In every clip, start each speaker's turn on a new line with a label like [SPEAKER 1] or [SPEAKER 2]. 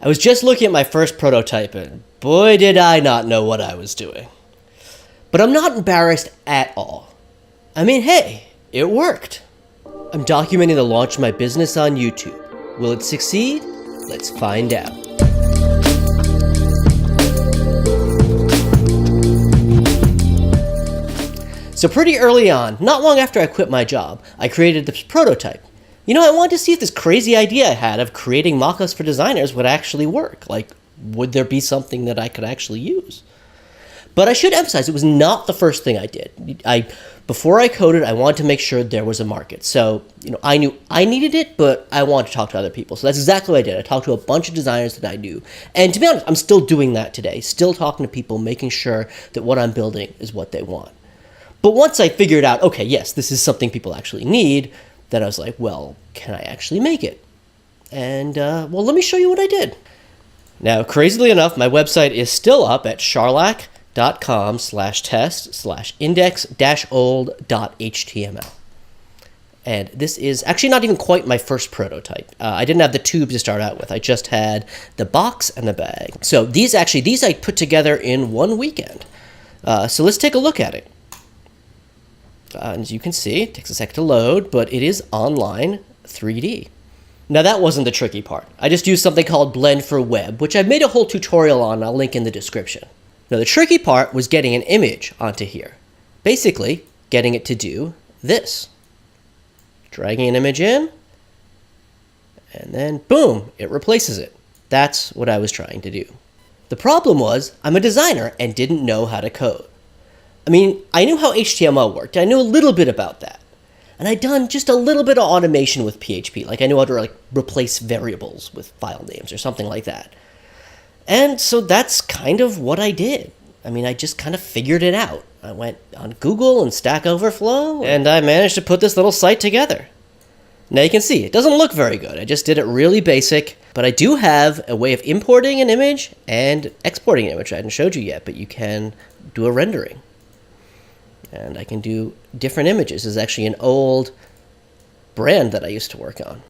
[SPEAKER 1] I was just looking at my first prototype and boy did I not know what I was doing. But I'm not embarrassed at all. I mean, hey, it worked. I'm documenting the launch of my business on YouTube. Will it succeed? Let's find out. So pretty early on, not long after I quit my job, I created this prototype. You know, I wanted to see if this crazy idea I had of creating mock-ups for designers would actually work. Like, would there be something that I could actually use? But I should emphasize, it was not the first thing I did. Before I coded, I wanted to make sure there was a market. So, I knew I needed it, but I wanted to talk to other people. So that's exactly what I did. I talked to a bunch of designers that I knew. And to be honest, I'm still doing that today. Still talking to people, making sure that what I'm building is what they want. But once I figured out, okay, yes, this is something people actually need, then I was like, well, can I actually make it? And, well, let me show you what I did. Now, crazily enough, my website is still up at charlac.com/test/index-old.html. And this is actually not even quite my first prototype. I didn't have the tube to start out with. I just had the box and the bag. So these I put together in one weekend. So let's take a look at it. As you can see, it takes a sec to load, but it is online 3D. Now that wasn't the tricky part. I just used something called Blend for Web, which I've made a whole tutorial on. I'll link in the description. Now the tricky part was getting an image onto here. Basically, getting it to do this. Dragging an image in, and then boom, it replaces it. That's what I was trying to do. The problem was, I'm a designer and didn't know how to code. I mean, I knew how HTML worked. I knew a little bit about that. And I'd done just a little bit of automation with PHP. Like I knew how to replace variables with file names or something like that. And so that's kind of what I did. I mean, I just kind of figured it out. I went on Google and Stack Overflow, and I managed to put this little site together. Now you can see, it doesn't look very good. I just did it really basic, but I do have a way of importing an image and exporting an image. I hadn't showed you yet, but you can do a rendering. And I can do different images. This is actually an old brand that I used to work on.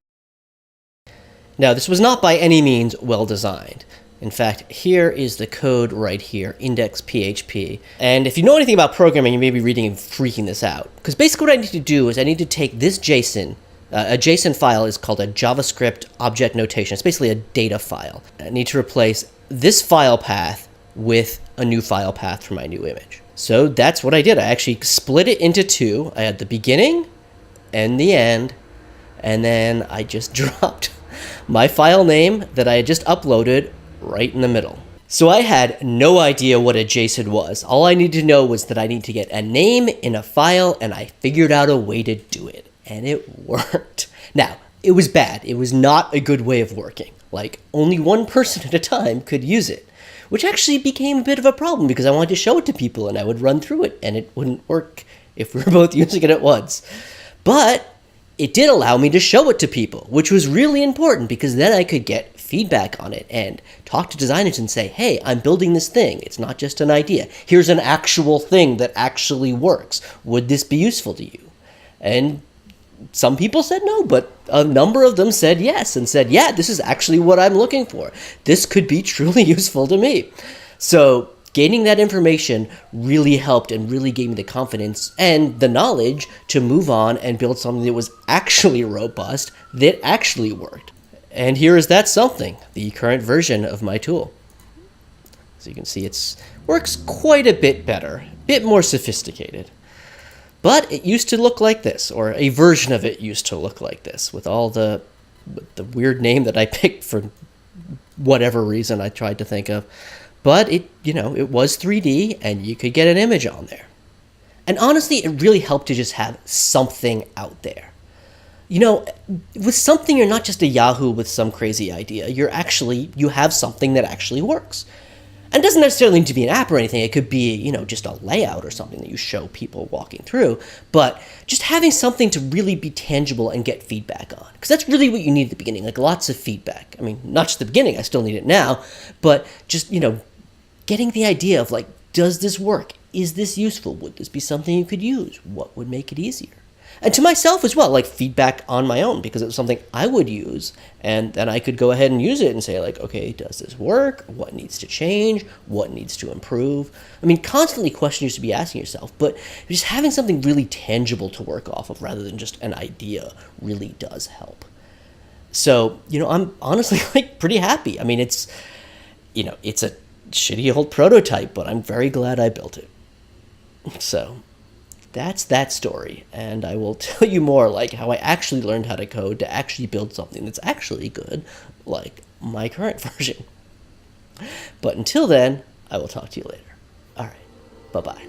[SPEAKER 1] Now, this was not by any means well designed. In fact, here is the code right here, index.php. And if you know anything about programming, you may be reading and freaking this out. Because basically what I need to do is I need to take this JSON. A JSON file is called a JavaScript object notation. It's basically a data file. I need to replace this file path with a new file path for my new image. So that's what I did. I actually split it into two. I had the beginning and the end, and then I just dropped my file name that I had just uploaded right in the middle. So I had no idea what a JSON was. All I needed to know was that I need to get a name in a file, and I figured out a way to do it, and it worked. Now, it was bad. It was not a good way of working. Like, only one person at a time could use it, which actually became a bit of a problem because I wanted to show it to people and I would run through it and it wouldn't work if we were both using it at once. But it did allow me to show it to people, which was really important because then I could get feedback on it and talk to designers and say, hey, I'm building this thing. It's not just an idea. Here's an actual thing that actually works. Would this be useful to you? And some people said no, but a number of them said yes and said, yeah, this is actually what I'm looking for. This could be truly useful to me. So gaining that information really helped and really gave me the confidence and the knowledge to move on and build something that was actually robust, that actually worked. And here is that something, the current version of my tool. So you can see it works quite a bit better, a bit more sophisticated. But it used to look like this, or a version of it used to look like this, with all the weird name that I picked for whatever reason I tried to think of. But it was 3D, and you could get an image on there. And honestly, it really helped to just have something out there. With something, you're not just a Yahoo with some crazy idea. You have something that actually works. And it doesn't necessarily need to be an app or anything. It could be, just a layout or something that you show people walking through. But just having something to really be tangible and get feedback on. Because that's really what you need at the beginning, like lots of feedback. I mean, not just the beginning, I still need it now. But just, getting the idea of does this work? Is this useful? Would this be something you could use? What would make it easier? And to myself as well, like feedback on my own, because it was something I would use. And then I could go ahead and use it and say, like, okay, does this work? What needs to change? What needs to improve? I mean, constantly questions to be asking yourself, but just having something really tangible to work off of rather than just an idea really does help. So, I'm honestly like pretty happy. I mean, it's a shitty old prototype, but I'm very glad I built it. So that's that story, and I will tell you more, like how I actually learned how to code to actually build something that's actually good, like my current version. But until then, I will talk to you later. All right, bye-bye.